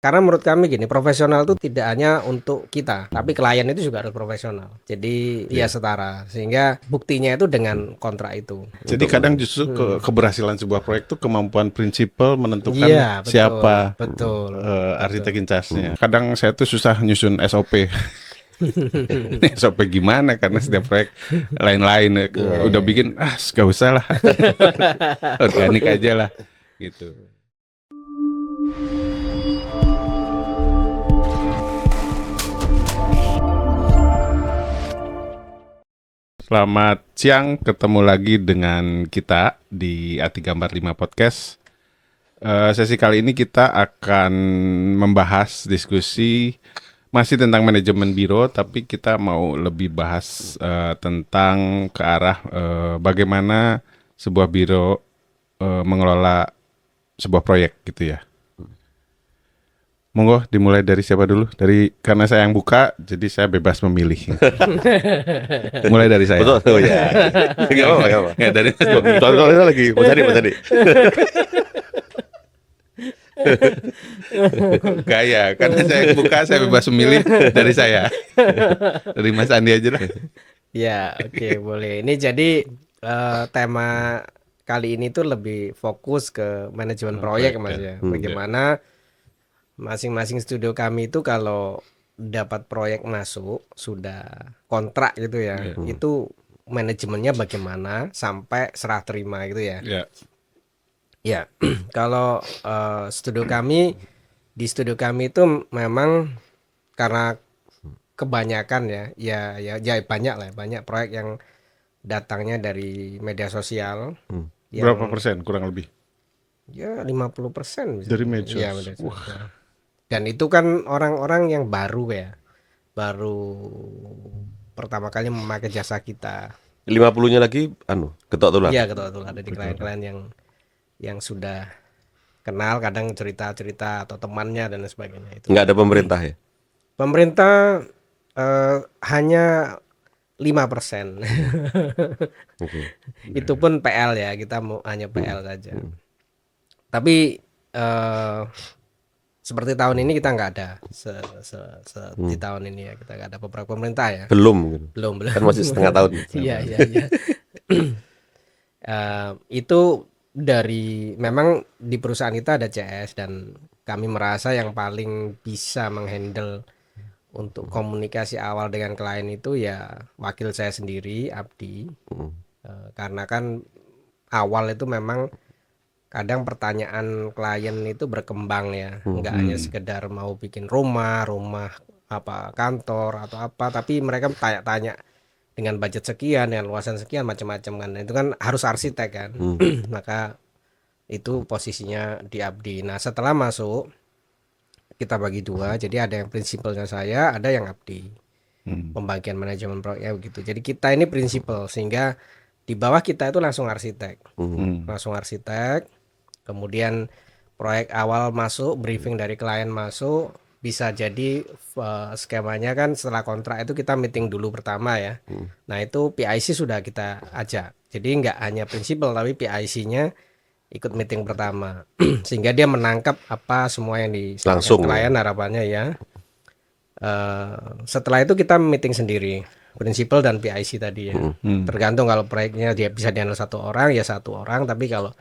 Karena menurut kami gini, profesional itu tidak hanya untuk kita, tapi klien itu juga harus profesional. Jadi ya setara, sehingga buktinya itu dengan kontrak itu. Jadi kadang justru keberhasilan sebuah proyek itu kemampuan prinsipal menentukan Iya, betul, siapa betul. arsitek in charge-nya. Kadang saya tuh susah nyusun SOP. SOP gimana karena setiap proyek lain-lain. Udah bikin gak usah lah. Organik aja lah gitu. Selamat siang, ketemu lagi dengan kita di Ati Gambar 5 Podcast. Sesi kali ini kita akan membahas diskusi masih tentang manajemen biro, tapi kita mau lebih bahas tentang ke arah bagaimana sebuah biro mengelola sebuah proyek gitu ya. Monggo dimulai dari siapa dulu? Karena saya yang buka, jadi saya bebas memilih. Mulai dari saya. Betul, ya. Gak apa-apa. Nggak, dari Soalnya lagi, Mas Adi. Gaya, karena saya yang buka, saya bebas memilih dari saya. Dari Mas Andi aja lah. Ya, oke, boleh. Ini jadi tema kali ini tuh lebih fokus ke manajemen proyek, Mas ya. Bagaimana masing-masing studio kami itu kalau dapat proyek masuk, sudah kontrak gitu ya, itu manajemennya bagaimana sampai serah terima gitu ya. Ya, kalau di studio kami itu memang karena kebanyakan ya banyak lah, banyak proyek yang datangnya dari media sosial. Berapa persen kurang lebih? Ya 50% Dari medsos. Ya, media sosial. Dan itu kan orang-orang yang baru pertama kali memakai jasa kita. 50-nya lagi, ketok tular. Iya, ketok tular. Ada di klien-klien yang sudah kenal, kadang cerita-cerita atau temannya dan sebagainya itu. Nggak ada pemerintah ya? Pemerintah hanya 5%. Itu pun PL ya, kita hanya PL saja. Tapi seperti tahun ini kita nggak ada di tahun ini ya, kita nggak ada beberapa pemerintah ya. Belum. Belum. Kan masih setengah tahun. Iya. Itu memang di perusahaan kita ada CS dan kami merasa yang paling bisa menghandle untuk komunikasi awal dengan klien itu ya wakil saya sendiri, Abdi. Karena kan awal itu memang kadang pertanyaan klien itu berkembang ya, nggak hanya sekedar mau bikin rumah apa kantor atau apa, tapi mereka tanya-tanya dengan budget sekian, dengan luasan sekian, macam-macam kan. Itu kan harus arsitek kan. Maka itu posisinya di Abdi. Nah, setelah masuk kita bagi dua, jadi ada yang prinsipalnya saya, ada yang Abdi. Pembagian manajemen proyek begitu. Jadi kita ini prinsipal, sehingga di bawah kita itu langsung arsitek. Langsung arsitek. Kemudian proyek awal masuk, briefing dari klien masuk, bisa jadi skemanya kan setelah kontrak itu kita meeting dulu pertama ya. Nah itu PIC sudah kita ajak. Jadi nggak hanya prinsipal tapi PIC-nya ikut meeting pertama. Sehingga dia menangkap apa semua yang disampaikan klien harapannya ya. Setelah itu kita meeting sendiri, prinsipal dan PIC tadi ya. Tergantung kalau proyeknya dia bisa dihandle satu orang ya satu orang, tapi kalau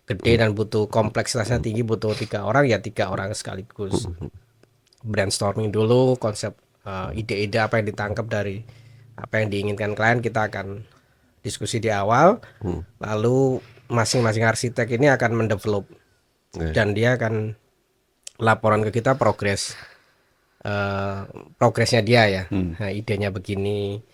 gede dan butuh kompleksitasnya tinggi butuh 3 orang ya 3 orang sekaligus. Brainstorming dulu konsep, ide-ide apa yang ditangkap dari apa yang diinginkan klien, kita akan diskusi di awal. Lalu masing-masing arsitek ini akan mendevelop dan dia akan laporan ke kita progresnya dia ya. Nah, idenya begini,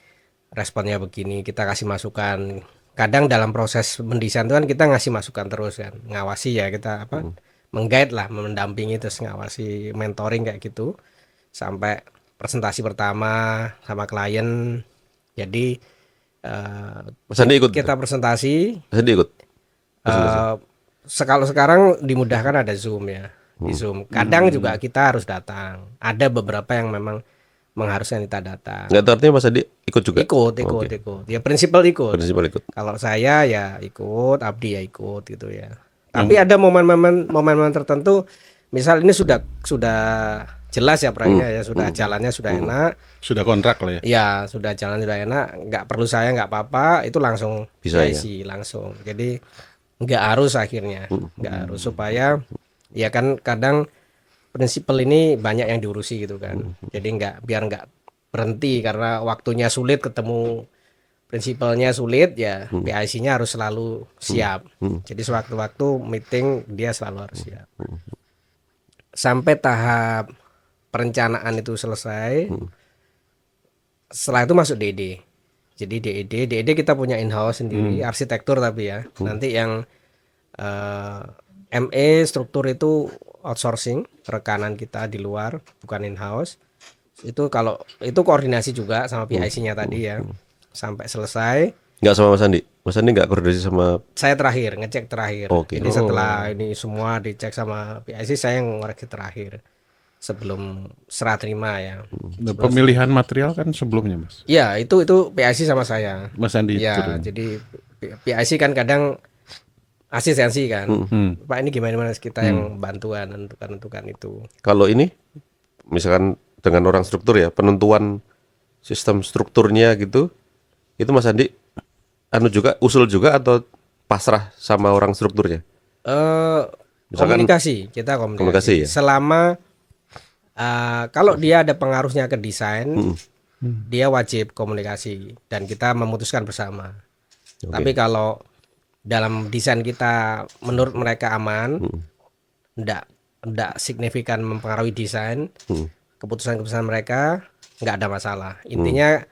responnya begini, kita kasih masukan. Kadang dalam proses mendesain itu kan kita ngasih masukan terus kan, ngawasi ya, kita mengguide lah, mendampingi, terus ngawasi, mentoring kayak gitu sampai presentasi pertama sama klien. Jadi Mas Andi ikut. kita presentasi. Mas Andi ikut. Kalau sekarang dimudahkan ada Zoom ya, di Zoom. Kadang juga kita harus datang. Ada beberapa yang memang mengharuskan kita datang. Nggak, artinya Mas Adi ikut juga? Ikut. Ya prinsipal ikut. Kalau saya ya ikut, Abdi ya ikut gitu ya. Tapi ada momen-momen tertentu misal ini sudah jelas ya proyeknya ya, sudah jalannya sudah enak, Sudah kontrak lah ya. ya sudah jalan sudah enak, nggak perlu saya nggak apa-apa, itu langsung Bisa ya? PIC langsung. Jadi nggak harus akhirnya, nggak harus, supaya ya kan kadang prinsipal ini banyak yang diurusi gitu kan. Jadi biar nggak berhenti karena waktunya sulit, ketemu prinsipalnya sulit ya, PIC-nya harus selalu siap. Jadi sewaktu-waktu meeting dia selalu harus siap. Sampai tahap perencanaan itu selesai. Setelah itu masuk DD. Jadi DD kita punya in-house sendiri, arsitektur tapi ya. Nanti yang ME struktur itu outsourcing, rekanan kita di luar, bukan in-house. Itu kalau itu koordinasi juga sama PIC-nya tadi ya. Sampai selesai. Nggak sama Mas Andi. Mas Andi nggak koordinasi sama. Saya terakhir, ngecek terakhir. Oke. Jadi setelah ini semua dicek sama PIC, saya yang ngoreksi terakhir. Sebelum serah terima ya. Nah, pemilihan material kan sebelumnya Mas. Ya, itu PIC sama saya. Mas Andi Ya, turun. jadi PIC kan kadang asistensi kan. Pak ini gimana kita yang bantuan menentukan itu. Kalau ini, misalkan dengan orang struktur ya, penentuan sistem strukturnya gitu, itu Mas Andi juga usul juga atau pasrah sama orang strukturnya? Misalkan Kita komunikasi komunikasi. ya? Selama kalau dia ada pengaruhnya ke desain, dia wajib komunikasi dan kita memutuskan bersama. Tapi kalau dalam desain kita menurut mereka aman, enggak signifikan mempengaruhi desain, keputusan-keputusan mereka nggak ada masalah. Intinya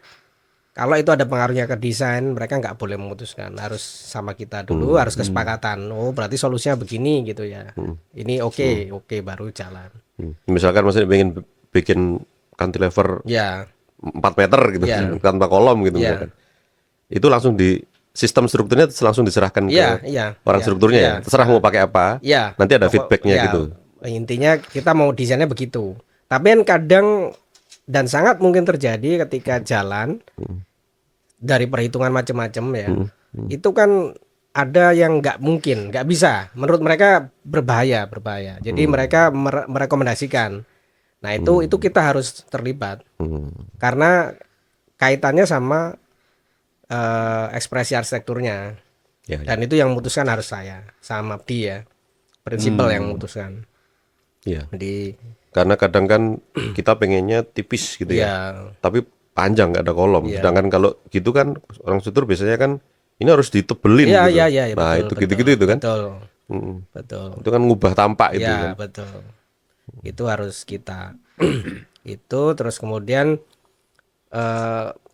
kalau itu ada pengaruhnya ke desain, mereka nggak boleh memutuskan, harus sama kita dulu, harus kesepakatan. Oh berarti solusinya begini gitu ya. Ini oke baru jalan. Misalkan Mas Andi pengen bikin cantilever Ya, 4 meter gitu, Ya. tanpa kolom gitu Ya. misalkan. Itu langsung di sistem strukturnya langsung diserahkan ke orang strukturnya ya. Terserah mau pakai apa. Ya. Nanti ada Pokok- feedbacknya ya, gitu. Intinya kita mau desainnya begitu. Tapi kan kadang dan sangat mungkin terjadi ketika jalan dari perhitungan macam-macam ya. Itu kan ada yang nggak mungkin, nggak bisa. Menurut mereka berbahaya. Jadi mereka merekomendasikan. Nah itu kita harus terlibat karena kaitannya sama ekspresi arsitekturnya. Ya, Dan itu yang memutuskan harus saya sama dia, prinsipal yang memutuskan. ya. Jadi Karena kadang kan kita pengennya tipis gitu ya. ya, Tapi panjang nggak ada kolom. Iya. Sedangkan kalau gitu kan orang struktur biasanya kan ini harus ditebelin ya, gitu. ya, Nah, betul, itu betul, gitu-gitu itu kan. Betul, Mm. betul. Itu kan ngubah tampak itu Ya, kan. betul. Itu harus kita itu terus kemudian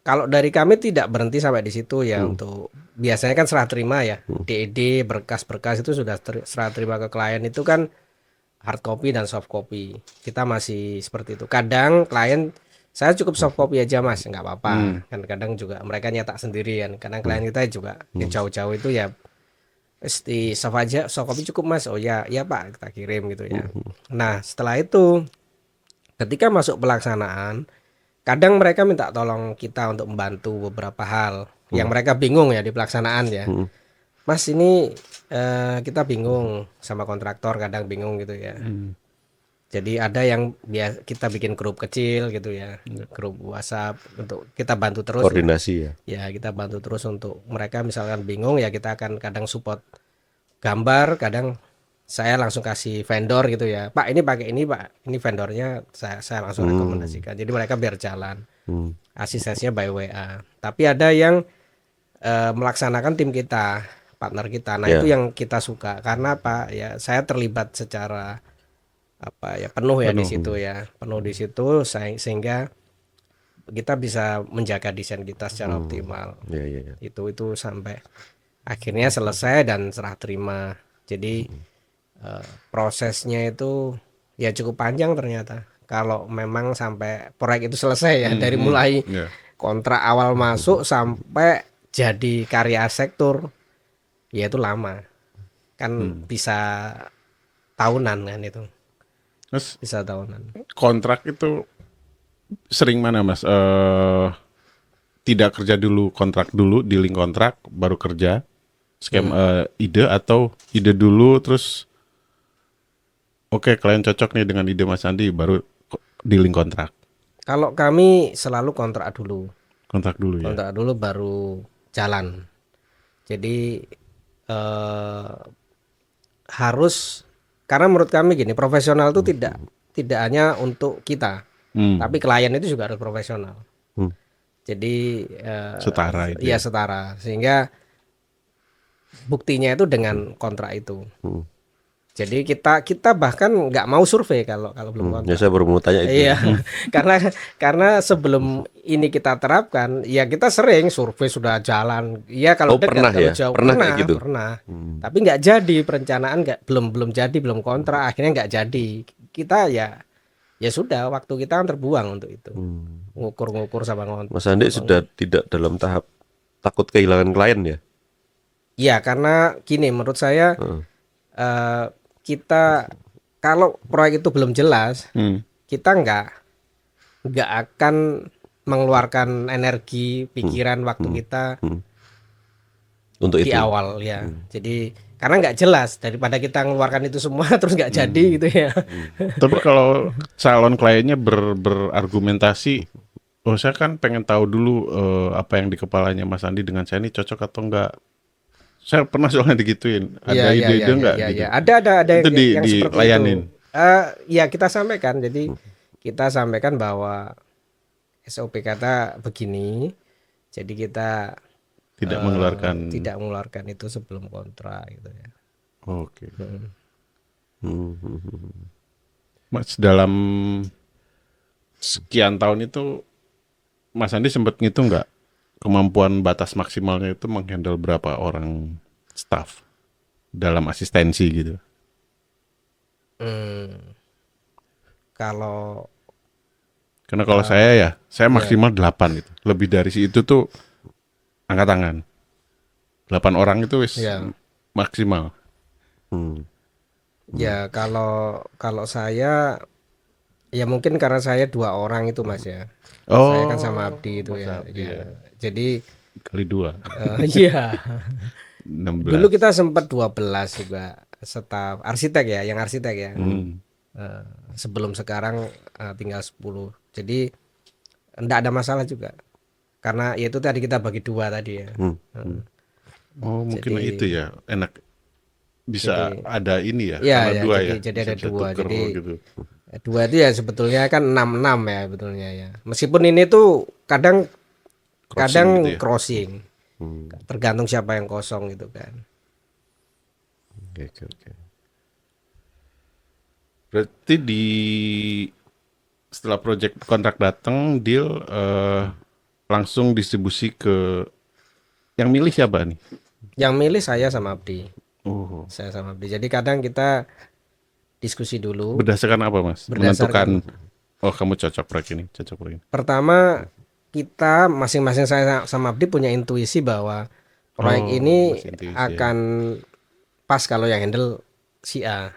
kalau dari kami tidak berhenti sampai di situ ya. Untuk biasanya kan serah terima ya, DED berkas-berkas itu sudah serah terima ke klien, itu kan hard copy dan soft copy. Kita masih seperti itu. Kadang klien saya cukup soft copy aja mas, nggak apa-apa. Kan kadang juga mereka nyetak sendiri kan. Kadang klien kita juga yang jauh-jauh itu ya di soft aja, soft copy cukup mas. Oh ya, ya pak kita kirim gitu ya. Nah setelah itu ketika masuk pelaksanaan, kadang mereka minta tolong kita untuk membantu beberapa hal yang mereka bingung ya di pelaksanaan ya. Mas ini kita bingung sama kontraktor, kadang bingung gitu ya. Jadi ada yang kita bikin grup kecil gitu ya, grup WhatsApp untuk kita bantu terus. Koordinasi ya. Ya kita bantu terus untuk mereka misalkan bingung ya, kita akan kadang support gambar, kadang saya langsung kasih vendor gitu ya. Pak ini pakai ini pak, ini vendornya saya langsung rekomendasikan. Jadi mereka biar jalan. Asistensinya by WA. Tapi ada yang melaksanakan tim kita, partner kita. Nah itu yang kita suka karena apa ya, saya terlibat secara penuh ya di situ ya, penuh di situ sehingga kita bisa menjaga desain kita secara optimal. Ya. Itu sampai akhirnya selesai dan serah terima. Jadi prosesnya itu ya cukup panjang ternyata. Kalau memang sampai proyek itu selesai ya, dari mulai kontrak awal masuk sampai jadi karya arsitektur, ya itu lama. Kan bisa tahunan kan itu. Terus Bisa tahunan. kontrak itu sering mana mas? Tidak kerja dulu, kontrak dulu, dealing kontrak, baru kerja. Ide atau ide dulu terus oke klien cocok nih dengan ide Mas Andi, baru dealing kontrak. Kalau kami selalu kontrak dulu. Kontrak dulu ya. Kontrak dulu baru jalan. Jadi harus, karena menurut kami gini, profesional itu tidak hanya untuk kita, tapi klien itu juga harus profesional. Jadi Setara itu iya ya. setara, sehingga buktinya itu dengan kontrak itu. Jadi kita bahkan nggak mau survei kalau belum Ya kontrak. saya baru mau tanya itu. Iya, karena sebelum ini kita terapkan, ya kita sering survei sudah jalan. Iya kalau Oh, dekat, pernah kalau ya? jauh Pernah kayak gitu? pernah. Tapi nggak jadi, perencanaan nggak, belum jadi, belum kontrak, akhirnya nggak jadi. Kita ya sudah, waktu kita kan terbuang untuk itu. Ngukur-ngukur sama ngontrak. Mas Andi sudah tidak dalam tahap takut kehilangan klien ya? Iya, karena gini, menurut saya eh, kita kalau proyek itu belum jelas, kita nggak akan mengeluarkan energi, pikiran, waktu kita Untuk di itu. awal ya. Jadi karena nggak jelas, daripada kita mengeluarkan itu semua terus nggak jadi gitu ya. Tapi kalau calon kliennya berargumentasi, oh saya kan pengen tahu dulu apa yang di kepalanya Mas Andi dengan saya ini cocok atau enggak. Saya pernah soalnya digituin. Ada Iya, ide-ide enggak iya, gitu. iya. Ada Itu yang seperti itu. dilayanin. Ya kita sampaikan. Jadi kita sampaikan bahwa SOP kata begini. Jadi kita Tidak mengeluarkan. tidak mengeluarkan itu sebelum kontrak gitu ya. Oke. Mas dalam sekian tahun itu Mas Andi sempat ngitung nggak kemampuan batas maksimalnya itu menghandle berapa orang staff dalam asistensi gitu? Kalau Karena kalau saya maksimal 8 gitu. Lebih dari itu tuh angkat tangan. 8 orang itu wis Iya. maksimal. ya kalau saya ya mungkin karena saya 2 orang itu Mas ya. Saya kan sama Abdi itu Mas ya. Abdi Ya. ya. Jadi Kali 2. iya. 16. Dulu kita sempat 12 juga staf arsitek ya, yang arsitek ya. Sebelum sekarang tinggal 10. Jadi enggak ada masalah juga. Karena ya itu tadi kita bagi 2 tadi ya. Oh, mungkin Jadi- itu ya enak bisa ada ini ya, Iya, karena ya, dua jadi- ya. jadi ada Bisa 2. tuker Jadi gitu. 2 itu ya sebetulnya kan 6-6 ya sebetulnya ya. Meskipun ini tuh kadang gitu ya. crossing. Tergantung siapa yang kosong gitu kan. Oke, oke, oke. Berarti setelah project kontrak datang, deal langsung distribusi ke yang milih siapa nih? Yang milih saya sama Abdi. Oh, Saya sama Abdi. Jadi kadang kita diskusi dulu. berdasarkan apa Mas? Berdasarkan- Menentukan oh kamu cocok proyek ini, cocok proyek ini. Pertama kita masing-masing, saya sama Abdi punya intuisi bahwa proyek ini masih intuisi, akan pas kalau yang handle si A.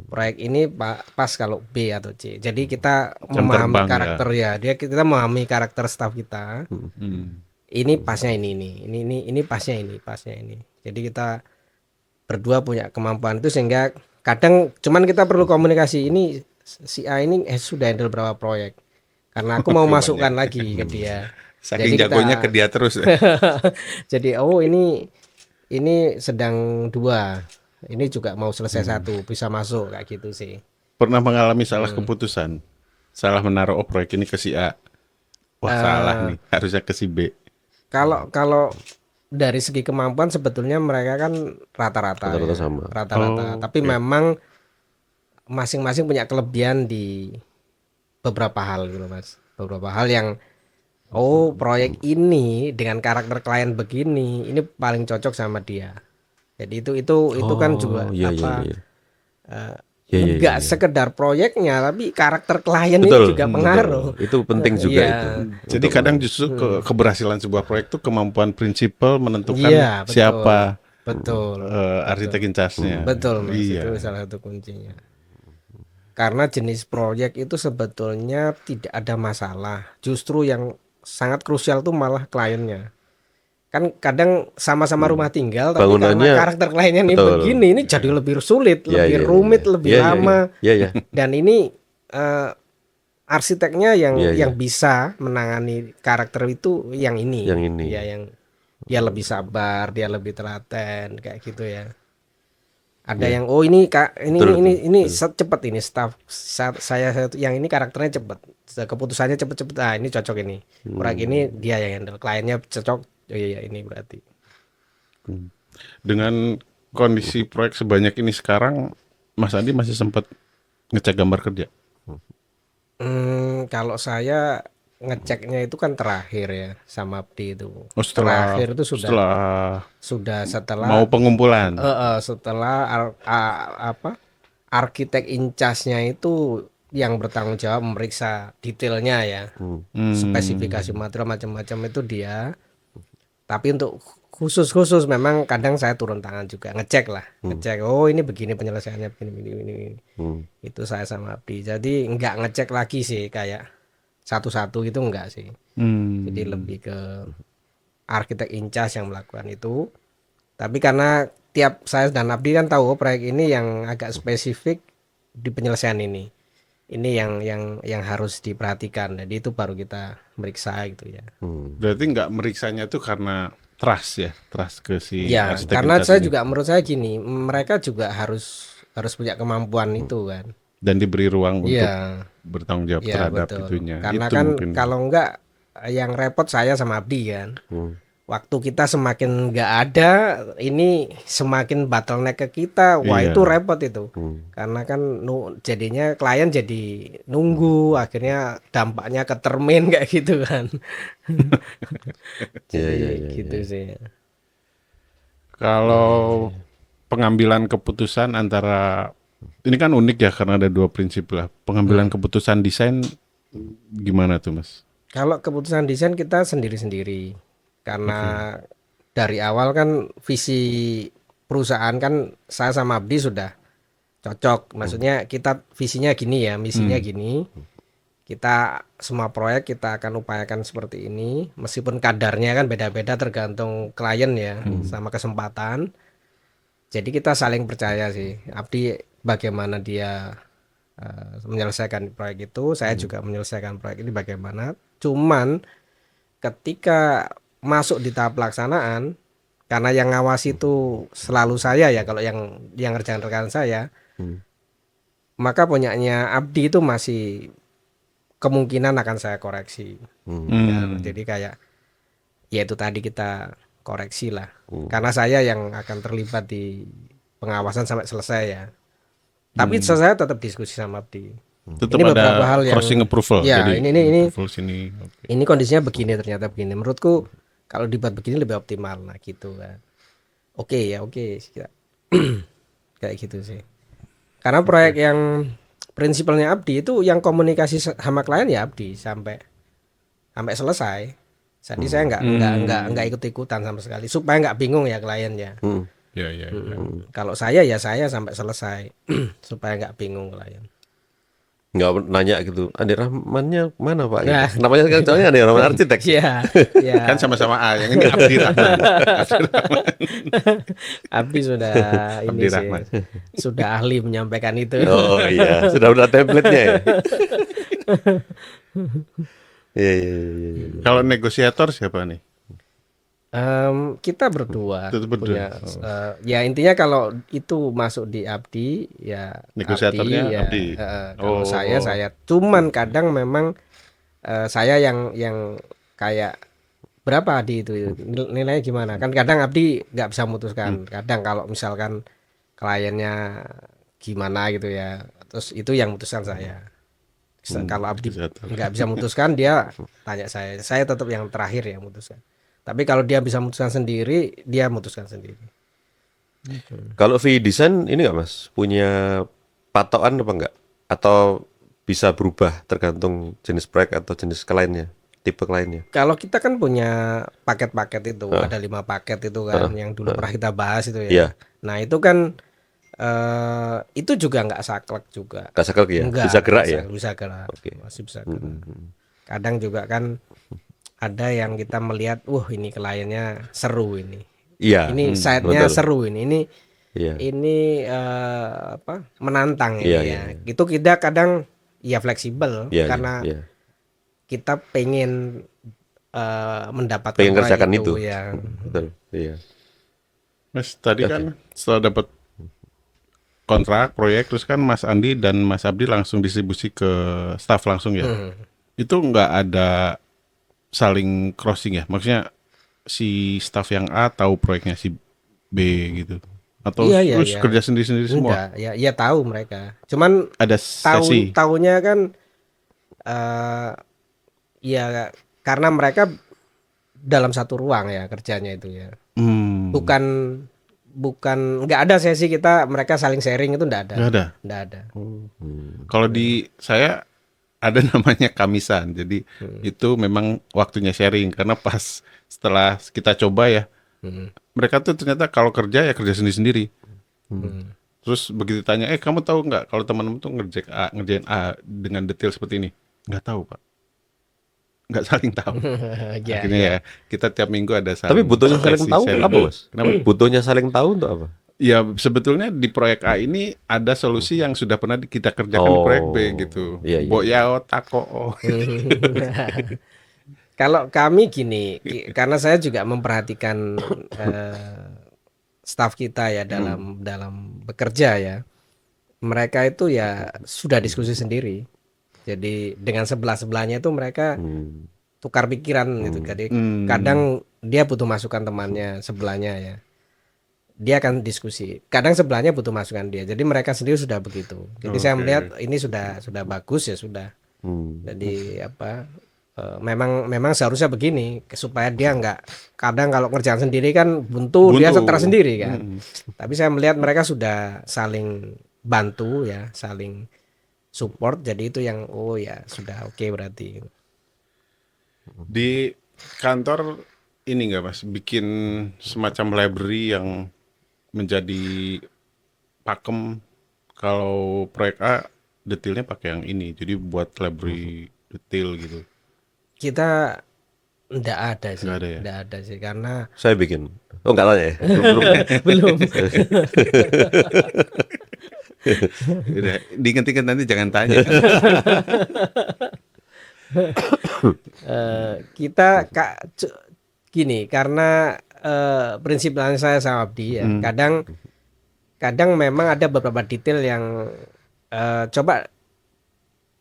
Proyek ini pas kalau B atau C. Jadi kita Jam memahami terbang, karakter ya. Kita memahami karakter staff kita. Ini pasnya ini pasnya ini. Jadi kita berdua punya kemampuan itu, sehingga kadang cuman kita perlu komunikasi, ini si A ini sudah handle berapa proyek. Karena aku mau masukkan lagi ke dia. Saking Jadi jagonya ke dia terus. Jadi ini sedang 2. Ini juga mau selesai 1, bisa masuk kayak gitu sih. Pernah mengalami salah keputusan, salah menaruh proyek ini ke si A. Wah salah nih, harusnya ke si B. Kalau dari segi kemampuan sebetulnya mereka kan rata-rata Rata-rata ya. sama. Rata-rata. Tapi memang masing-masing punya kelebihan di beberapa hal gitu Mas. Beberapa hal yang proyek ini dengan karakter klien begini, ini paling cocok sama dia. Jadi itu kan juga iya, iya, apa? iya. Enggak sekedar proyeknya, tapi karakter klien Betul, ini juga pengaruh. betul. Itu penting juga Iya. itu. Jadi kadang justru keberhasilan sebuah proyek itu kemampuan prinsipal menentukan Iya, betul. siapa Betul. arsitek in charge-nya. Betul Mas, Iya. itu salah satu kuncinya. Karena jenis proyek itu sebetulnya tidak ada masalah. Justru yang sangat krusial tuh malah kliennya. kan kadang sama-sama rumah tinggal, tapi Bangunannya, karena karakter kliennya ini betul. begini, ini jadi lebih sulit, Iya, lebih iya, rumit, iya. lebih Iya, iya, lama. iya, iya. Dan ini arsiteknya yang Iya, iya. bisa menangani karakter itu yang ini, Yang ini. ya yang dia lebih sabar, dia lebih telaten kayak gitu ya. Ada yang oh ini kak Betul, ini cepet ini saya yang ini karakternya cepet, keputusannya cepet-cepet. Ah ini cocok ini. Proyek ini dia yang handle, kliennya cocok. Oh iya ini berarti. Dengan kondisi proyek sebanyak ini sekarang, Mas Andi masih sempat ngecek gambar kerja? Kalau saya ngeceknya itu kan terakhir ya sama Abdi itu. Oh, Terakhir itu sudah mau setelah pengumpulan. setelah arsitek incasnya itu yang bertanggung jawab memeriksa detailnya ya, spesifikasi material macam-macam itu dia. Tapi untuk khusus memang kadang saya turun tangan juga ngecek oh ini begini penyelesaiannya begini. Itu saya sama Abdi. Jadi nggak ngecek lagi sih kayak satu-satu itu enggak sih. Jadi lebih ke arsitek incas yang melakukan itu. Tapi karena tiap saya dan Abdi kan tahu proyek ini yang agak spesifik di penyelesaian ini. Ini yang harus diperhatikan. Jadi itu baru kita meriksa gitu ya. Berarti nggak meriksanya itu karena trust ya, trust ke si Ya, arsitek karena incas saya ini. juga menurut saya gini, mereka juga harus punya kemampuan itu kan. Dan diberi ruang untuk Iya, bertanggung jawab iya terhadap betul. itunya. Karena Itu kan mungkin. kalau enggak yang repot saya sama Abdi kan. Waktu kita semakin nggak ada, ini semakin bottleneck ke kita. Wah Iya. itu repot itu. Karena kan jadinya klien jadi nunggu, akhirnya dampaknya ke termin kayak gitu kan. Iya, Jadi iya, iya, gitu sih. Kalau pengambilan keputusan antara ini kan unik ya karena ada dua prinsip lah. Pengambilan keputusan desain gimana tuh, Mas? Kalau keputusan desain kita sendiri-sendiri. Karena dari awal kan visi perusahaan kan saya sama Abdi sudah cocok. Maksudnya kita visinya gini ya, misinya gini. Kita semua proyek kita akan upayakan seperti ini. Meskipun kadarnya kan beda-beda tergantung klien ya, sama kesempatan. Jadi kita saling percaya sih. Abdi bagaimana dia menyelesaikan proyek itu, saya juga menyelesaikan proyek ini bagaimana. Cuman ketika masuk di tahap pelaksanaan, karena yang ngawasi itu selalu saya ya, kalau yang ngerjakan rekan saya, maka punyanya Abdi itu masih kemungkinan akan saya koreksi. Ya, jadi kayak ya itu tadi kita koreksi lah. Karena saya yang akan terlibat di pengawasan sampai selesai ya. Tapi saya tetap diskusi sama Abdi. Tetap Ini ada beberapa hal yang crossing approval. ya Jadi ini approval sini. Oke. ini kondisinya begini ternyata begini. Menurutku kalau dibuat begini lebih optimal nah gitu kan. Oke ya oke kita kayak gitu sih. Karena proyek yang prinsipalnya Abdi itu yang komunikasi sama klien ya Abdi sampai selesai. Jadi saya nggak ikut-ikutan sama sekali supaya nggak bingung ya kliennya. Ya, ya, ya. Kalau saya ya saya sampai selesai supaya nggak bingung klien. Nggak nanya gitu, Andi Rahmannya mana Pak? Nah. Gitu. Namanya kan soalnya Andi Rahman arsitek. Iya, iya. Kan sama-sama A, yang ini Abdi Rahman. Abdi sudah ini Abdi sih, Rahman. sudah ahli menyampaikan itu. Oh iya, sudah udah template-nya ya. Iya, iya, iya, iya. Kalau negosiator siapa nih? Kita berdua Itu berdua. punya ya intinya kalau itu masuk di Abdi ya Negosiatornya Abdi, ya, Abdi. kalau Oh. saya cuman kadang memang saya yang kayak berapa Adi itu nilainya gimana kan kadang Abdi nggak bisa memutuskan kadang kalau misalkan kliennya gimana gitu ya terus itu yang memutuskan saya. Kalau Abdi negosiator. nggak bisa memutuskan dia tanya saya tetap yang terakhir yang memutuskan. Tapi kalau dia bisa memutuskan sendiri, dia memutuskan sendiri. Kalau VI Design ini nggak Mas punya patokan apa enggak? Atau bisa berubah tergantung jenis proyek atau jenis kliennya, tipe kliennya? Kalau kita kan punya paket-paket itu, ada 5 paket itu kan, yang dulu pernah kita bahas itu ya. Iya. Nah itu kan itu juga nggak saklek juga. Nggak saklek ya? Enggak, Bisa gerak ya? Bisa gerak, Oke. masih bisa gerak. Kadang juga kan ada yang kita melihat, ini kliennya seru ini. Iya, Ini side-nya betul. seru ini Iya, menantang iya, ini iya, ya. iya, Itu kita kadang ya fleksibel iya, iya, karena iya. kita pengen mendapatkan Pengen proyek kerjakan itu itu. ya. Betul, iya. Mas tadi Oke. kan setelah dapat kontrak proyek terus kan Mas Andi dan Mas Abdi langsung distribusi ke staff langsung ya. Itu nggak ada saling crossing ya? Maksudnya si staff yang A tahu proyeknya si B gitu. Atau Iya iya terus iya. kerja sendiri-sendiri semua? Enggak, ya tahu mereka. Cuman Ada sesi. tahunya kan eh ya karena mereka dalam satu ruang ya kerjanya itu ya. Hmm, Bukan bukan nggak ada sesi kita mereka saling sharing itu enggak ada. nggak ada. Enggak ada. Kalau di saya ada namanya kamisan. Jadi itu memang waktunya sharing karena pas setelah kita coba ya, Hmm. mereka tuh ternyata kalau kerja ya kerja sendiri-sendiri. Hmm. Terus begitu tanya, kamu tahu nggak kalau teman-teman tuh ngerjain A dengan detail seperti ini? Nggak tahu, Pak. Nggak saling tahu. Ya Akhirnya ya. ya kita tiap minggu ada Tapi butuhnya saling sesi tahu sharing. apa, Mas? Kenapa? Butuhnya saling tahu untuk apa? Ya sebetulnya di proyek A ini ada solusi yang sudah pernah kita kerjakan di proyek B gitu. Iya, iya, Bo iya. yao tako. Kalau kami gini, karena saya juga memperhatikan staf kita ya dalam bekerja ya. Mereka itu ya sudah diskusi sendiri. Jadi dengan sebelah-sebelahnya itu mereka Hmm. tukar pikiran gitu. Jadi Hmm. kadang dia butuh masukan temannya sebelahnya ya. Dia akan diskusi. Kadang sebelahnya butuh masukan dia. Jadi mereka sendiri sudah begitu. Jadi saya Oke. melihat ini sudah bagus ya sudah. Hmm. Jadi memang seharusnya begini supaya dia nggak kadang kalau kerjaan sendiri kan buntu dia Buntu. stres sendiri kan. Hmm. Tapi saya melihat mereka sudah saling bantu ya, saling support. Jadi itu yang ya sudah oke berarti. Di kantor ini nggak Mas bikin semacam library yang menjadi pakem kalau proyek A detailnya pakai yang ini. Jadi buat library detail gitu. Kita nggak ada sih, Nggak ada ya? nggak ada sih karena Saya bikin. Oh, enggak tanya ya? belum. Udah, diinget-inget nanti jangan tanya. Kita gini karena prinsip lain saya sama Abdi ya. Kadang memang ada beberapa detail yang coba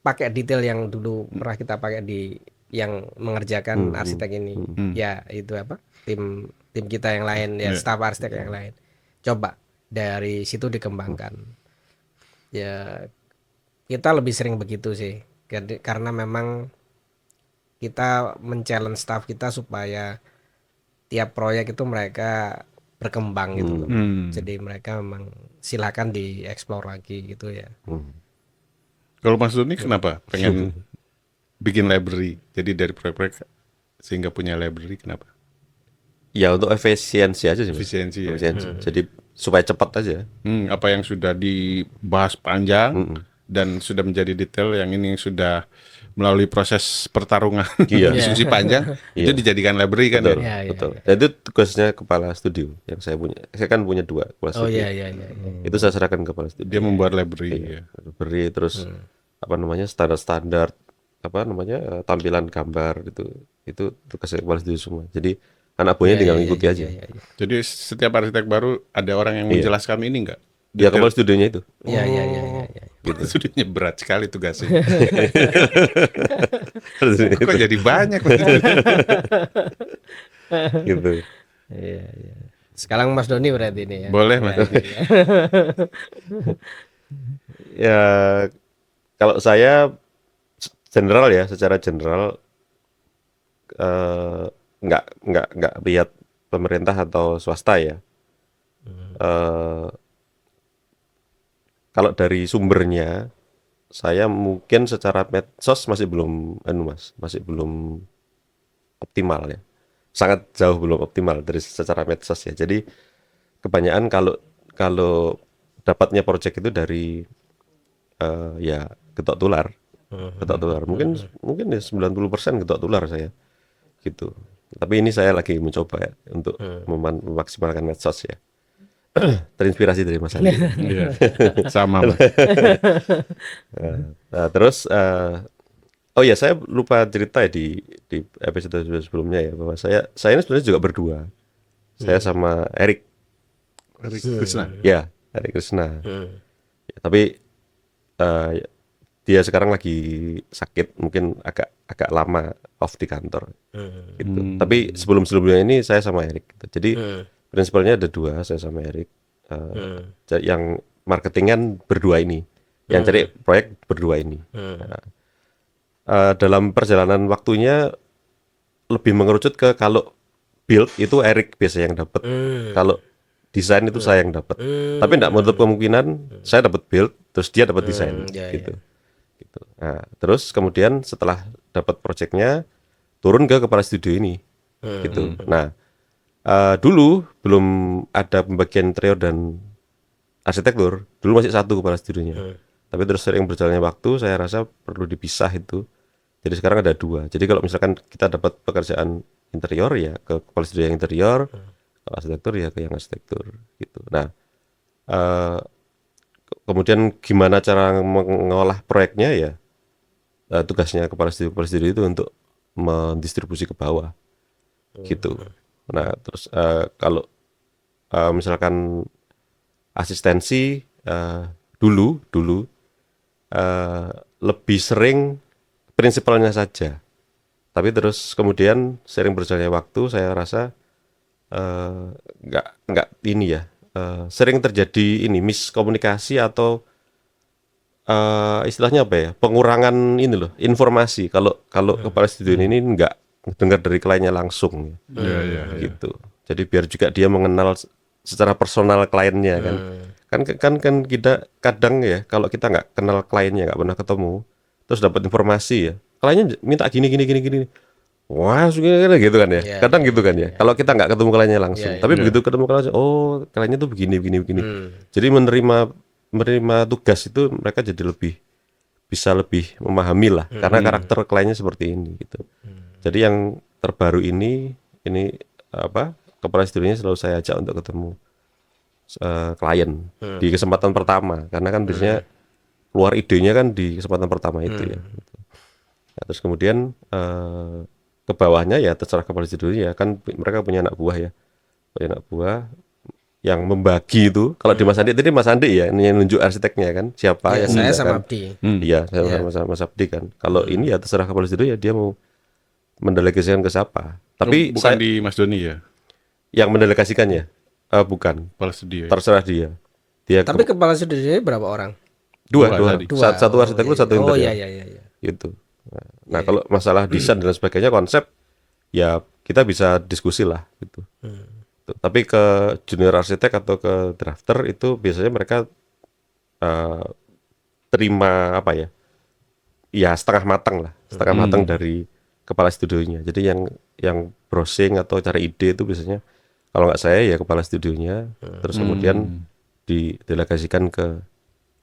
pakai detail yang dulu pernah kita pakai di yang mengerjakan arsitek ini. Ya itu apa? Tim kita yang lain ya, staf arsitek yang lain. Coba dari situ dikembangkan. Ya kita lebih sering begitu sih. Karena memang kita men-challenge staff kita supaya tiap proyek itu mereka berkembang gitu loh. Jadi mereka memang silakan dieksplor lagi gitu ya. Kalau Mas Doni kenapa pengen bikin library? Jadi dari proyek-proyek sehingga punya library kenapa? Ya untuk efisiensi aja sih, Mas. Efisiensi ya. Efisiensi. Jadi supaya cepat aja. Apa yang sudah dibahas panjang dan sudah menjadi detail yang ini sudah melalui proses pertarungan Iya. diskusi panjang itu dijadikan library kan Betul, ya. Iya, iya, betul. Dan itu tugasnya kepala studio yang saya punya. Saya kan punya 2 kepala Oh studio. iya. Itu saya serahkan ke kepala studio. Dia membuat library ya. Beri terus apa namanya standar-standar apa namanya tampilan gambar itu tugasnya kepala studio semua. Jadi anak buahnya tinggal ngikuti aja. Iya. Jadi setiap arsitek baru ada orang yang menjelaskan ini enggak? Ya kepala studionya itu. Iya. Gitu. Sudahnya berat sekali tugasnya. Kok jadi banyak Gitu. Iya. Sekarang Mas Doni berarti ini ya. Boleh Mas. Ya kalau saya general ya, secara general nggak lihat pemerintah atau swasta ya. Kalau dari sumbernya, saya mungkin secara medsos masih belum, masih belum optimal ya. Sangat jauh belum optimal dari secara medsos ya. Jadi kebanyakan kalau dapatnya proyek itu dari ya getok tular. Mungkin ya 90% getok tular saya. gitu. Tapi ini saya lagi mencoba ya untuk memaksimalkan medsos ya. Terinspirasi dari Mas Andi. Iya. Sama, Mas. Nah, terus oh ya saya lupa cerita ya di episode sebelumnya ya bahwa saya ini sebenarnya juga berdua. Saya sama Erik. Erik Krishna. Ya, Erik Krishna. Ya, tapi dia sekarang lagi sakit, mungkin agak lama off di kantor gitu. Tapi sebelumnya ini saya sama Erik gitu. Jadi prinsipalnya ada dua, saya sama Erik. Yang marketingan berdua ini, yang cari proyek berdua ini. Nah, dalam perjalanan waktunya lebih mengerucut ke kalau build itu Erik biasa yang dapat. Kalau desain itu saya yang dapat. Tapi tidak menutup kemungkinan saya dapat build, terus dia dapat desain gitu. Gitu. Nah, terus kemudian setelah dapat proyeknya turun ke kepala studio ini, gitu. Nah, dulu belum ada pembagian interior dan arsitektur, dulu masih satu kepala studionya. Tapi terus sering berjalannya waktu, saya rasa perlu dipisah itu. Jadi sekarang ada dua. Jadi kalau misalkan kita dapat pekerjaan interior ya ke kepala studio yang interior, kalau arsitektur ya ke yang arsitektur, gitu. Nah, kemudian gimana cara mengolah proyeknya ya tugasnya kepala studio itu untuk mendistribusi ke bawah gitu. Nah terus kalau misalkan asistensi dulu lebih sering prinsipalnya saja, tapi terus kemudian sering berjalannya waktu saya rasa nggak ini ya, sering terjadi ini miskomunikasi atau istilahnya apa ya, pengurangan ini loh informasi kalau kepala studio ini nggak dengar dari kliennya langsung gitu. Jadi biar juga dia mengenal secara personal kliennya kan kita kadang ya kalau kita nggak kenal kliennya, nggak pernah ketemu, terus dapat informasi ya kliennya minta gini. Wah, gitu kan ya. Kadang gitu kan ya. Kalau kita nggak ketemu kliennya langsung, tapi begitu ketemu kliennya, oh kliennya tuh begini. Jadi menerima tugas itu mereka jadi bisa lebih memahami lah, karena karakter kliennya seperti ini gitu. Jadi yang terbaru ini apa? Kepala studionya selalu saya ajak untuk ketemu klien di kesempatan pertama, karena kan biasanya keluar idenya kan di kesempatan pertama itu ya. Nah, terus kemudian ke bawahnya ya terserah kepala studionya kan, mereka punya anak buah yang membagi itu. Kalau di Mas Andi tadi, Mas Andi ya ini yang nunjuk arsiteknya kan, siapa yang saya sama kan? Abdi. Iya, saya sama Mas Abdi kan. Kalau ini ya terserah kepala studio ya dia mau mendelegasikan ke siapa. Tapi Bukan di Mas Doni ya, yang mendelegasikannya bukan, kepala studio ya? terserah dia. Tapi kepala studio berapa orang? Dua. tadi. Satu arsitektur, satu Oh interior. iya. Gitu. Nah, kalau masalah desain dan sebagainya, konsep ya kita bisa diskusi lah gitu. Tapi ke junior arsitek atau ke drafter itu biasanya mereka terima apa ya? Ya setengah matang dari kepala studionya. Jadi yang browsing atau cari ide itu biasanya kalau nggak saya ya kepala studionya, terus kemudian didelegasikan ke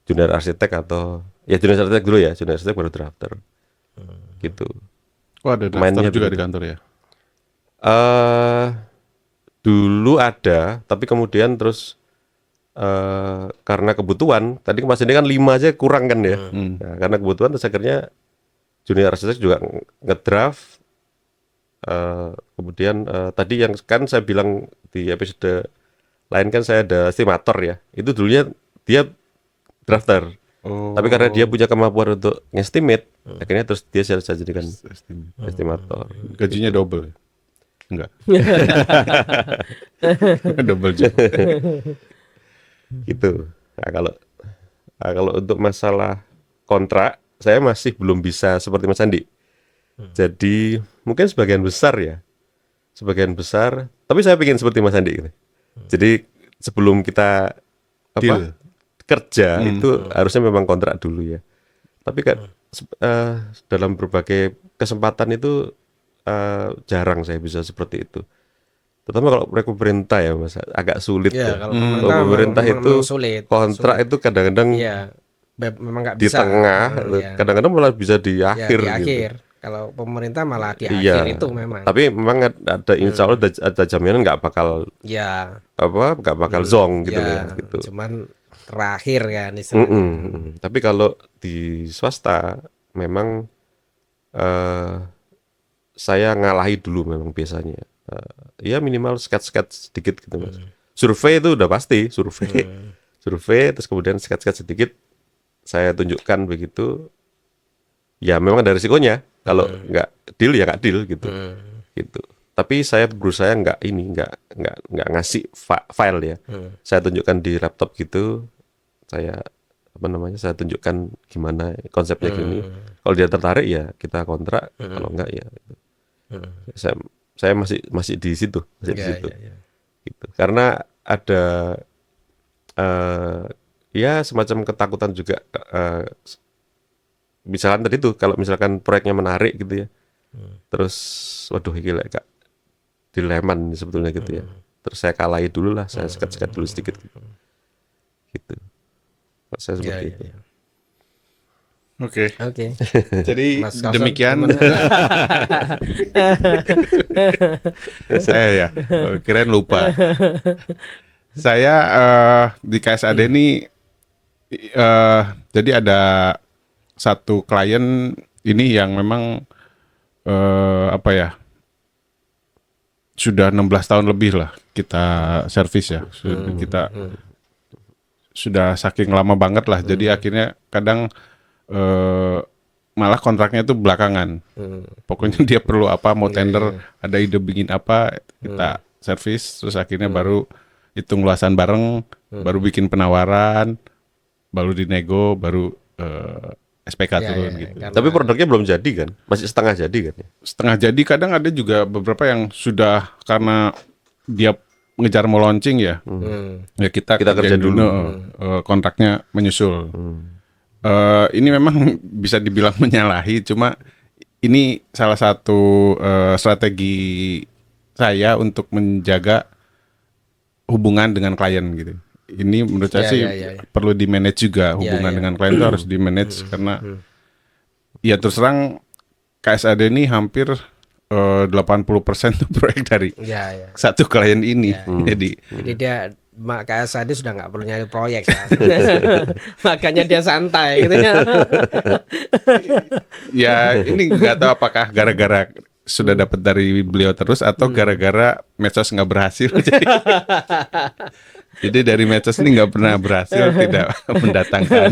junior arsitek atau ya junior arsitek dulu ya, junior arsitek baru drafter. Gitu. Oh, ada Mainnya drafter juga begitu. di kantor ya? Dulu ada, tapi kemudian terus karena kebutuhan, tadi Mas ini kan 5 aja kurang kan ya. Nah, karena kebutuhan terus akhirnya junior arsitek juga ngedraft. Kemudian tadi yang kan saya bilang di episode lain kan saya ada estimator ya. Itu dulunya dia drafter. Oh. Tapi karena dia punya kemampuan untuk ngestimate, akhirnya terus dia saya jadikan Estimate. estimator. Gajinya double ya? Enggak. Double job. Gitu. Nah, kalau untuk masalah kontrak, saya masih belum bisa seperti Mas Andi. Jadi mungkin sebagian besar, tapi saya pengen seperti Mas Andi gitu. Jadi sebelum kita Deal. kerja itu harusnya memang kontrak dulu ya. Tapi kan dalam berbagai kesempatan itu jarang saya bisa seperti itu. Terutama kalau proyek pemerintah ya Mas, agak sulit Iya, ya. kalau Pemerintah memang itu sulit. kontrak itu kadang-kadang Iya. Memang nggak di bisa. tengah, Iya. kadang-kadang malah bisa di Ya, akhir di gitu. akhir. Kalau pemerintah malah di Iya. akhir itu memang. Tapi memang ada insya Allah ada jaminan nggak bakal Ya, nggak bakal zong gitu loh ya ya, gitu. cuman terakhir kan istilahnya. Tapi kalau di swasta memang eh, saya ngalahi dulu memang biasanya. Ya minimal skat-skat sedikit gitu Mas. Survei itu udah pasti, survei terus kemudian skat-skat sedikit saya tunjukkan begitu. Ya memang ada risikonya. Kalau nggak deal ya nggak deal gitu. Gitu. Tapi saya berusaha nggak ngasih file ya. Saya tunjukkan di laptop gitu. Saya saya tunjukkan gimana konsepnya gini. Kalau dia tertarik ya kita kontrak. Kalau enggak ya. Gitu. Saya masih di situ, masih di Ya, situ. ya, ya. Gitu. Karena ada ya semacam ketakutan juga. Misalkan tadi tuh kalau misalkan proyeknya menarik gitu ya. Terus waduh ini kayak dileman sebetulnya gitu ya. Terus saya kalahi dulu lah, saya sekat-sekat dulu sedikit gitu. Gitu. Kalau saya Ya, seperti ya, itu. ya. Oke. Oke. Jadi Mas Kausar, demikian gimana? saya ya. Kirain lupa. Saya di KSAD ini jadi ada satu klien ini yang memang apa ya, sudah 16 tahun lebih lah kita servis ya. Kita sudah saking lama banget lah. Jadi akhirnya kadang malah kontraknya itu belakangan. Pokoknya dia perlu apa, mau tender, ada ide bikin apa, kita servis, terus akhirnya baru hitung luasan bareng, baru bikin penawaran, baru dinego, baru SPK Ya, turun ya, gitu. karena- Tapi produknya belum jadi kan? Masih setengah jadi kan ya? Setengah jadi, kadang ada juga beberapa yang sudah karena dia ngejar mau launching ya, ya kita Kita kerja kerjain dulu. kontraknya menyusul. Ini memang bisa dibilang menyalahi, cuma ini salah satu strategi saya untuk menjaga hubungan dengan klien gitu. Ini menurut saya Ya, sih ya, ya. perlu di manage juga, hubungan ya. dengan klien itu harus di manage karena ya terus terang KSAD ini hampir 80% tuh proyek dari Ya, ya. satu klien ini. Jadi Jadi dia KSAD sudah nggak perlu nyari proyek kan? Makanya dia santai gitu ya. ya ini nggak tahu apakah gara-gara sudah dapat dari beliau terus atau gara-gara medsos nggak berhasil. Jadi dari medsos ini nggak pernah berhasil, tidak mendatangkan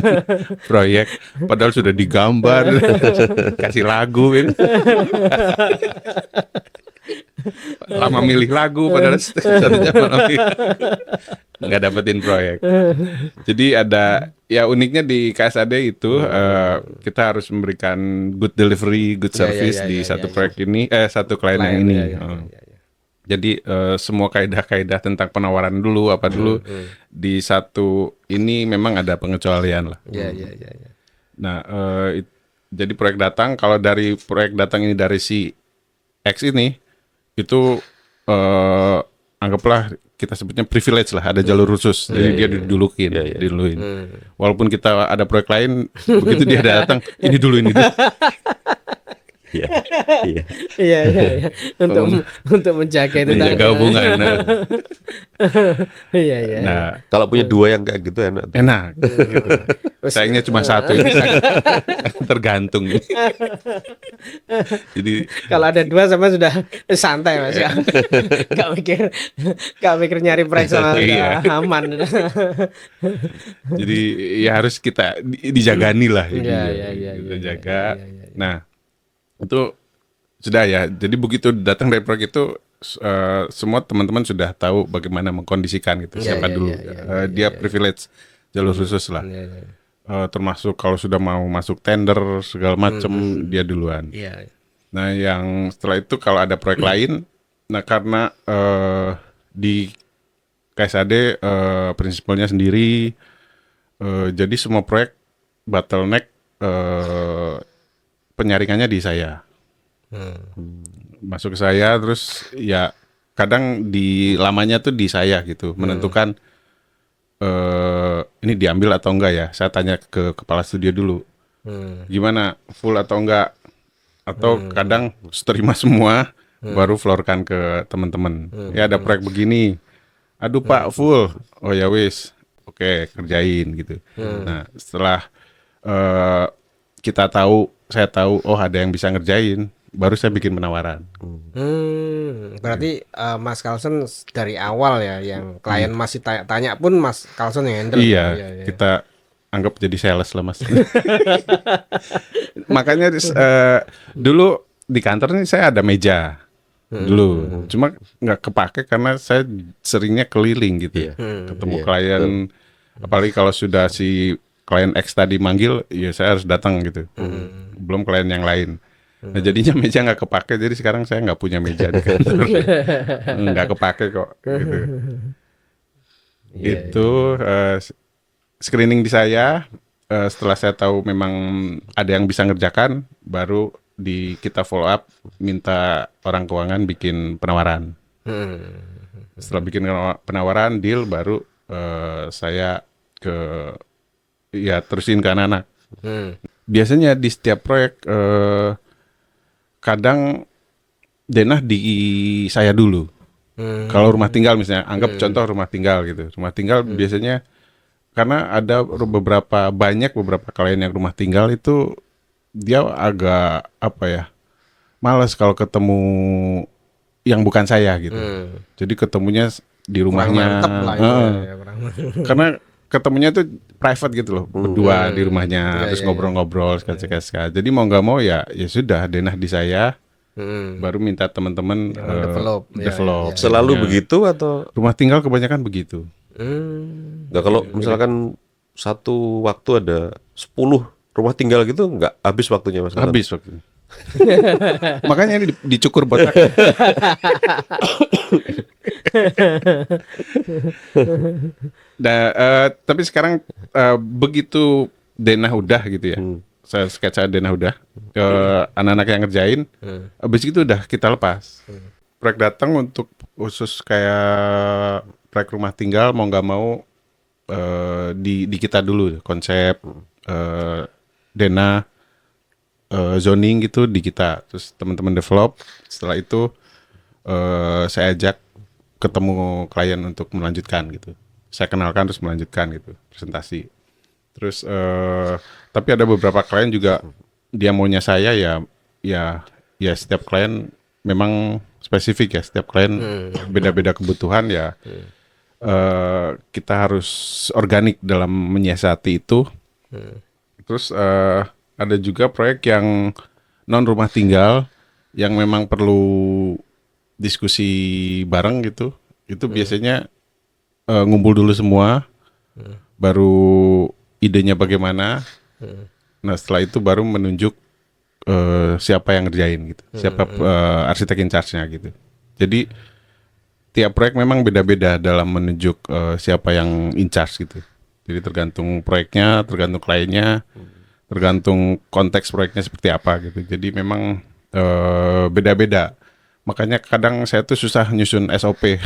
proyek. Padahal sudah digambar, kasih lagu ini. Lama milih lagu, padahal satunya malah nggak dapetin proyek. Jadi ada ya uniknya di KSAD itu kita harus memberikan good delivery, good Ya, ya, service ya, di ya, satu ya, proyek ini, satu klien yang Klien, ini. ya, ya, Oh. ya, ya. Jadi semua kaidah-kaidah tentang penawaran dulu apa dulu di satu ini memang ada pengecualian lah. Ya, ya, ya, ya. Nah, jadi proyek datang, kalau dari proyek datang ini dari si X ini, itu anggaplah kita sebutnya privilege lah, ada jalur khusus, jadi dia didulukin, diduluin. Walaupun kita ada proyek lain, begitu dia datang, ini dulu, ini dulu. Iya. Iya. Iya, iya, iya. Untuk menjaga itu Menjaga tadi. hubungan. Nah, Iya, iya. nah, Kalau punya dua yang kayak gitu enak. enak. Sayangnya cuma satu, ini sangat tergantung. Jadi Kalau ada dua sama sudah santai Mas ya. Gak mikir nyari proyek sama Iya. udah aman. Jadi ya harus kita dijagani lah ini. Iya, iya, iya, Kita iya, jaga. iya, iya, iya. Nah, itu sudah ya. Jadi begitu datang dari proyek itu semua teman-teman sudah tahu bagaimana mengkondisikan gitu. Iya, Siapa iya, dulu. iya, iya, Dia privilege jalur khusus lah. Iya, iya. Termasuk kalau sudah mau masuk tender segala macam dia duluan. Iya. Nah, yang setelah itu kalau ada proyek lain, nah karena di KSAD prinsipalnya sendiri, jadi semua proyek bottleneck penyaringannya di saya. Masuk ke saya, terus ya kadang di lamanya tuh di saya gitu, menentukan ini diambil atau enggak ya. Saya tanya ke kepala studio dulu, gimana full atau enggak, atau kadang terima semua baru floorkan ke teman-teman. Ya ada proyek begini. Aduh Pak full. Oh ya wis. Oke, kerjain gitu. Nah, setelah eh, saya tahu oh ada yang bisa ngerjain, baru saya bikin penawaran. Berarti Mas Carlson dari awal ya, yang klien masih tanya-tanya pun Mas Carlson yang handle. Iya, Iya. kita anggap jadi sales lah Mas. Makanya dulu di kantor nih saya ada meja dulu, cuma nggak kepake karena saya seringnya keliling gitu, Iya. ketemu Iya, klien, apalagi kalau sudah si klien X tadi manggil, ya saya harus datang gitu, belum klien yang lain. Nah jadinya meja nggak kepake, jadi sekarang saya nggak punya meja di kantor, nggak kepake kok. Gitu. Itu screening di saya. Setelah saya tahu memang ada yang bisa ngerjakan, baru kita follow up, minta orang keuangan bikin penawaran. Setelah bikin penawaran, deal, baru saya terusin ke anak-anak. Biasanya di setiap proyek kadang denah di saya dulu. Kalau rumah tinggal misalnya, anggap contoh rumah tinggal gitu. Rumah tinggal biasanya karena ada beberapa klien yang rumah tinggal itu dia agak malas kalau ketemu yang bukan saya gitu. Jadi ketemunya di Kurang rumahnya. mantep lah itu ya, kurang. Karena ketemunya tuh private gitu loh, berdua di rumahnya, terus iya. ngobrol-ngobrol, sekali-sekali. Jadi mau nggak mau ya sudah denah di saya, baru minta teman-teman develop. develop. Selalu Ya. begitu atau Rumah tinggal kebanyakan begitu. nggak? Kalau misalkan satu waktu ada 10 rumah tinggal gitu, nggak habis waktunya Mas? Habis waktu. Makanya ini dicukur botak. Tapi sekarang begitu denah udah gitu ya. Saya sketsa denah udah ke anak-anak yang ngerjain. Habis itu udah kita lepas. Proyek datang untuk khusus kayak proyek rumah tinggal, mau nggak mau di kita dulu konsep denah, zoning gitu di kita, terus teman-teman develop. Setelah itu saya ajak ketemu klien untuk melanjutkan gitu. Saya kenalkan terus melanjutkan gitu presentasi. Terus tapi ada beberapa klien juga dia maunya saya ya setiap klien memang spesifik ya, setiap klien beda-beda kebutuhan ya. Kita harus organik dalam menyiasati itu. Terus ada juga proyek yang non rumah tinggal yang memang perlu diskusi bareng gitu. Itu biasanya ngumpul dulu semua, baru idenya bagaimana. Nah setelah itu baru menunjuk siapa yang ngerjain gitu, siapa arsitek in charge-nya gitu. Jadi tiap proyek memang beda-beda dalam menunjuk siapa yang in charge gitu. Jadi tergantung proyeknya, tergantung kliennya, tergantung konteks proyeknya seperti apa gitu. Jadi memang beda-beda. Makanya kadang saya tuh susah nyusun SOP.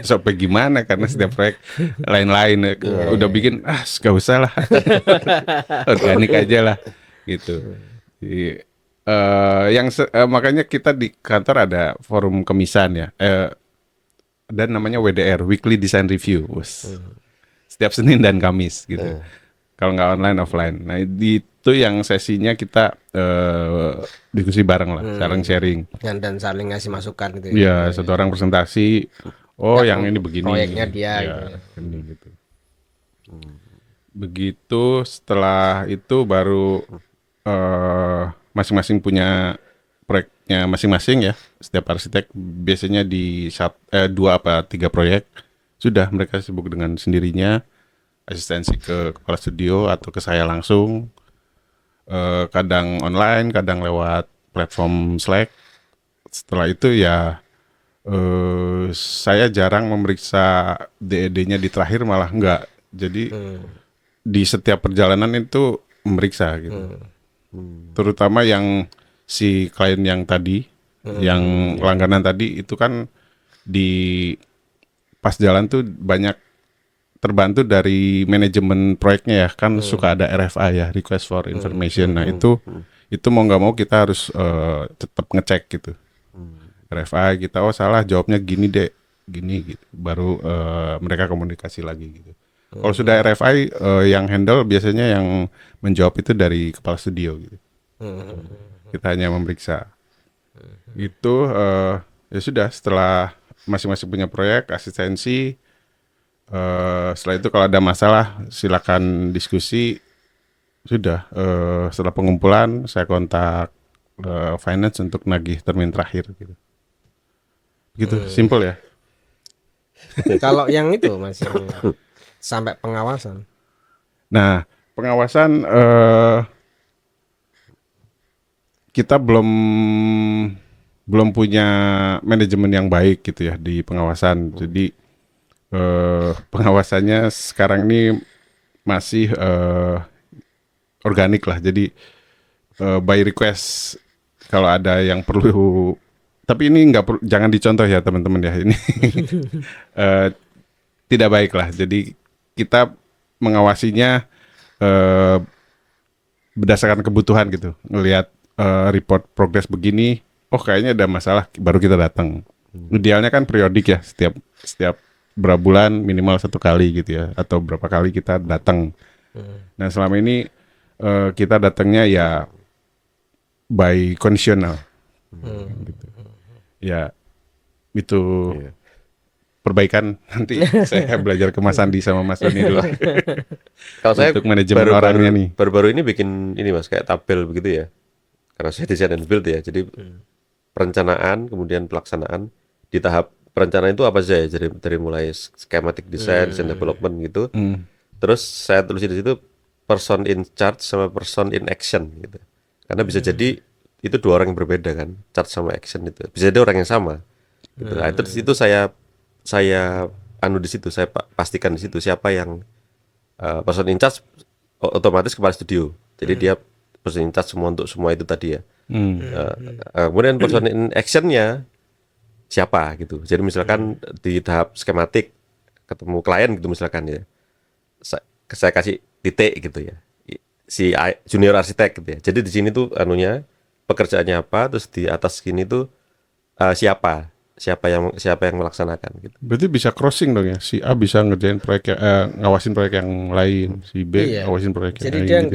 SOP gimana karena setiap proyek lain-lain. Udah bikin gak usah lah. Organik aja lah gitu. Jadi, makanya kita di kantor ada forum kemisan ya. Dan namanya WDR, Weekly Design Review. Setiap Senin dan Kamis gitu. Kalau nggak online offline. Nah itu yang sesinya kita diskusi bareng lah, saling sharing. Dan saling ngasih masukan gitu. Iya, satu orang presentasi. Oh, yang ini begini. Proyeknya dia Ya, gitu. ini gitu. Begitu setelah itu baru masing-masing punya proyeknya masing-masing ya. Setiap arsitek biasanya di 2 apa 3 proyek. Sudah mereka sibuk dengan sendirinya. Asistensi ke kepala studio atau ke saya langsung, kadang online, kadang lewat platform Slack. Setelah itu ya saya jarang memeriksa DED-nya di terakhir, malah enggak. Jadi di setiap perjalanan itu memeriksa gitu. Terutama yang si klien yang tadi, yang langganan tadi itu kan di pas jalan tuh banyak terbantu dari manajemen proyeknya ya, kan suka ada RFI ya, request for information. Nah itu mau nggak mau kita harus tetap ngecek gitu. RFI kita, oh salah jawabnya gini deh, gini gitu. Baru mereka komunikasi lagi gitu. Kalau sudah RFI yang handle biasanya yang menjawab itu dari kepala studio gitu. Kita hanya memeriksa. Itu ya sudah, setelah masing-masing punya proyek asistensi, setelah itu kalau ada masalah silakan diskusi. Sudah, setelah pengumpulan saya kontak finance untuk nagih termin terakhir gitu. Gitu, simple ya. Kalau yang itu Mas yang sampai pengawasan. Nah, pengawasan kita belum punya manajemen yang baik gitu ya di pengawasan. Jadi pengawasannya sekarang ini masih organik lah. Jadi by request kalau ada yang perlu. Tapi ini nggak perlu, jangan dicontoh ya teman-teman ya ini. Tidak baik lah. Jadi kita mengawasinya berdasarkan kebutuhan gitu. Ngelihat report progress begini, oh kayaknya ada masalah, baru kita datang. Idealnya kan periodik ya, setiap berapa bulan minimal 1 kali gitu ya, atau berapa kali kita datang. Nah selama ini kita datangnya ya by conditional. Gitu. Ya itu perbaikan nanti saya belajar ke Mas Andi sama Mas Doni dulu. Kalau saya Untuk manajemen orangnya nih. baru-baru ini bikin ini Mas, kayak tabel begitu ya. Karena saya desain and build ya. Jadi perencanaan kemudian pelaksanaan di tahap perencanaan itu apa saja ya. Jadi dari mulai schematic design, design development gitu. Terus saya tulis di situ person in charge sama person in action gitu. Karena bisa jadi itu 2 orang yang berbeda kan, charge sama action itu. Bisa jadi orang yang sama. Gitu. Nah, itu saya anu di situ, saya pastikan di situ siapa yang person in charge otomatis kepala studio. Jadi dia person in charge semua untuk semua itu tadi ya. Kemudian person in actionnya siapa gitu. Jadi misalkan di tahap skematik ketemu klien gitu misalkan ya, saya kasih titik gitu ya, si junior arsitek gitu ya. Jadi di sini tuh anunya pekerjaannya apa, terus di atas sini tuh siapa yang melaksanakan gitu. Berarti bisa crossing dong ya. Si A bisa ngerjain proyek ngawasin proyek yang lain, si B Iya. ngawasin proyek yang Jadi lain dia gitu.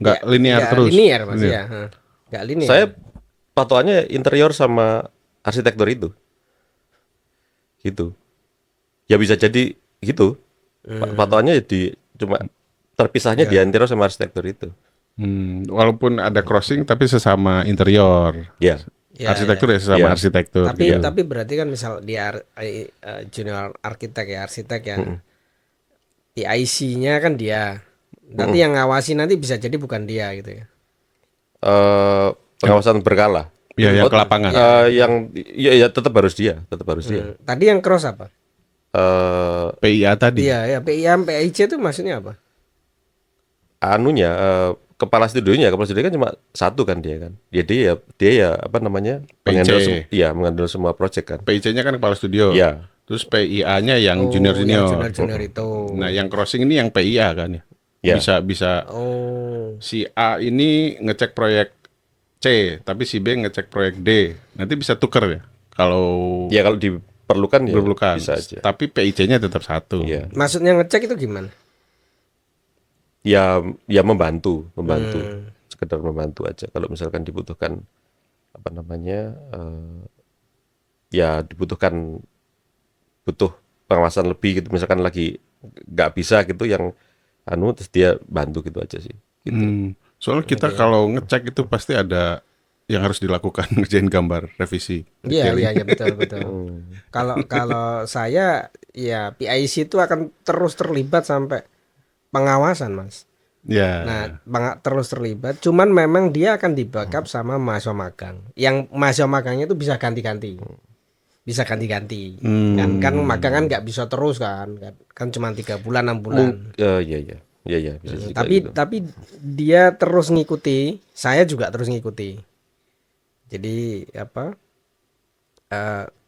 nggak linear terus. Linear Mas Linear. ya. Nggak linear. Saya patokannya interior sama arsitektur itu. Gitu. Ya bisa jadi gitu. Patokannya cuma terpisahnya di interior sama arsitektur itu. Walaupun ada crossing tapi sesama interior. Ya. Ya, Arsitektur ya sesama Ya. arsitektur. Tapi gitu. tapi berarti kan misal dia junior arsitek yang PIC-nya kan dia. Nanti yang ngawasi nanti bisa jadi bukan dia gitu ya. Pengawasan berkala. Ya, yang ke lapangan. Yang ya tetap harus dia. Tadi yang cross apa? PIA tadi. Iya, ya PIM, PIC itu maksudnya apa? Anunya kepala studionya kan cuma satu kan dia kan. Dia ya apa namanya? PIC. Menghandle semua project kan. PIC-nya kan kepala studio. Iya. Terus PIA-nya yang Yang junior-junior. junior itu. Nah, yang crossing ini yang PIA kan ya. Ya. Bisa Oh. si A ini ngecek proyek C, tapi si B ngecek proyek D. Nanti bisa tuker ya. Kalau Ya kalau diperlukan ya diperlukan. bisa aja. Tapi PIC-nya tetap satu. Iya. Maksudnya ngecek itu gimana? Ya membantu. Sekedar membantu aja. Kalau misalkan dibutuhkan apa namanya? Ya butuh pengawasan lebih gitu. Misalkan lagi nggak bisa gitu yang terus dia bantu gitu aja sih. Gitu. Soalnya kita kalau ngecek itu pasti ada yang harus dilakukan, ngerjain gambar revisi. Iya, betul. Kalau saya ya PIC itu akan terus terlibat sampai pengawasan, Mas. Ya. Nah, terus terlibat, cuman memang dia akan di-backup sama mahasiswa magang. Yang mahasiswa magangnya itu bisa ganti-ganti. Kan magang kan nggak bisa terus kan cuma 3 bulan 6 bulan. Iya bisa juga gitu. Tapi dia terus ngikuti, saya juga terus ngikuti. Jadi apa?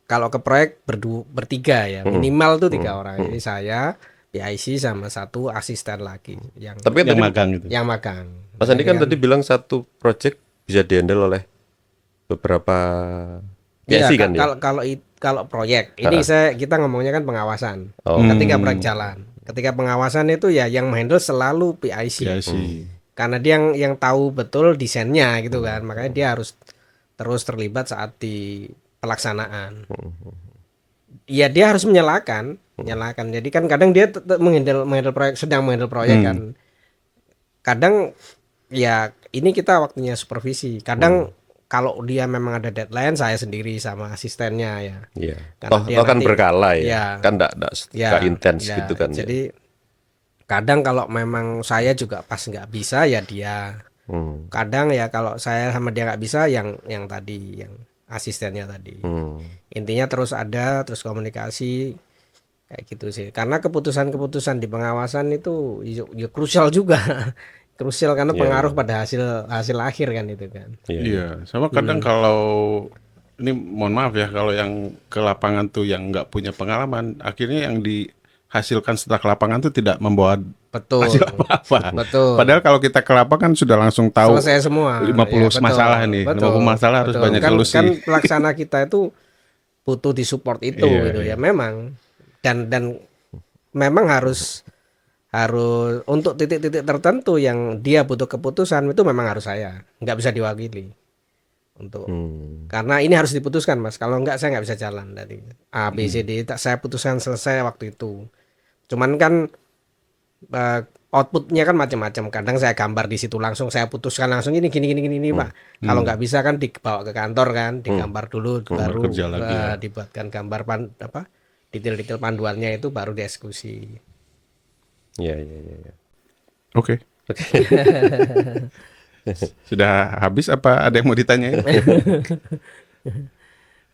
Kalau ke proyek bertiga ya, minimal tuh 3 orang. Jadi saya, PIC sama satu asisten lagi yang Tapi kan Yang tadi magang gitu. magang. Mas Andi kan tadi bilang satu project bisa dihandle oleh beberapa Iya, PIC kan ya? kalau proyek ini kita ngomongnya kan pengawasan. Oh. Ketika proyek jalan, ketika pengawasan itu ya yang handle selalu PIC. Ya sih. Karena dia yang tahu betul desainnya gitu kan, makanya dia harus terus terlibat saat di pelaksanaan. Ya dia harus menyalakan. Jadi kan kadang dia menghandle proyek, sedang menghandle proyek kan. Kadang ya ini kita waktunya supervisi. Kadang kalau dia memang ada deadline, saya sendiri sama asistennya ya. Iya. Karena Toh, dia toh kan nanti- berkala ya. ya. Kan enggak Ya, intens ya, gitu kan. Ya. Jadi kadang kalau memang saya juga pas nggak bisa ya dia. Kadang ya kalau saya sama dia nggak bisa yang tadi yang asistennya tadi. Intinya terus ada, terus komunikasi kayak gitu sih. Karena keputusan-keputusan di pengawasan itu ya krusial juga. Krusial karena pengaruh pada hasil akhir kan itu kan. Iya, sama kadang kalau ini mohon maaf ya kalau yang ke lapangan tuh yang nggak punya pengalaman, akhirnya yang dihasilkan setelah ke lapangan tuh tidak membawa Betul. hasil apa-apa. Betul. Padahal kalau kita ke lapangan sudah langsung tahu Selesai semua. 50 Ya, masalah nih, 50 masalah harus banyak solusi. Kan pelaksana kita itu butuh disupport itu Iya, gitu ya memang. Dan memang harus untuk titik-titik tertentu yang dia butuh keputusan itu memang harus saya, nggak bisa diwakili untuk karena ini harus diputuskan Mas, kalau nggak saya nggak bisa jalan tadi A B C D saya putuskan selesai waktu itu. Cuman kan outputnya kan macam-macam, kadang saya gambar di situ langsung saya putuskan langsung ini gini Pak. Kalau nggak bisa kan dibawa ke kantor kan, digambar dulu baru kerja lagi ya. dibuatkan gambar detail-detail panduannya itu baru dieksekusi. Iya. Oke. Sudah habis apa ada yang mau ditanyain?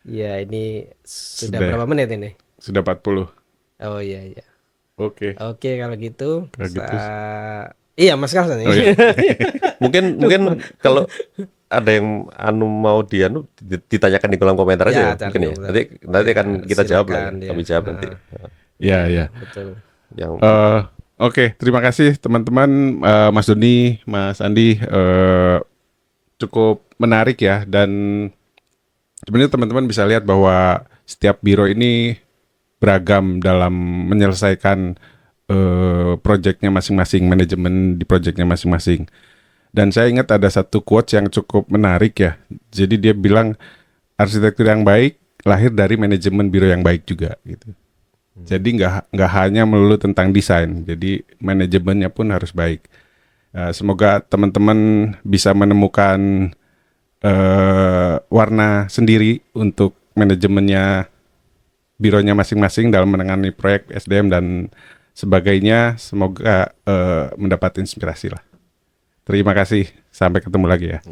Ya ini sudah Sudah. berapa menit ini? Sudah 40. Oh iya. Oke. Oke kalau gitu. Kalau gitu. Iya Mas Karsan Oh, iya. Mungkin kalau ada yang mau ditanyakan di kolom komentar Ya, aja mungkin ya. cari Nanti akan kita jawab lah. silakan, ya. Kami jawab nanti. Iya. Betul. Yang Oke, terima kasih teman-teman, Mas Doni, Mas Andi, cukup menarik ya, dan sebenarnya teman-teman bisa lihat bahwa setiap biro ini beragam dalam menyelesaikan proyeknya masing-masing, manajemen di proyeknya masing-masing. Dan saya ingat ada satu quotes yang cukup menarik ya, jadi dia bilang arsitektur yang baik lahir dari manajemen biro yang baik juga gitu. Jadi nggak hanya melulu tentang desain, jadi manajemennya pun harus baik. Semoga teman-teman bisa menemukan warna sendiri untuk manajemennya bironya masing-masing dalam menangani proyek SDM dan sebagainya. Semoga mendapat inspirasi lah. Terima kasih, sampai ketemu lagi ya.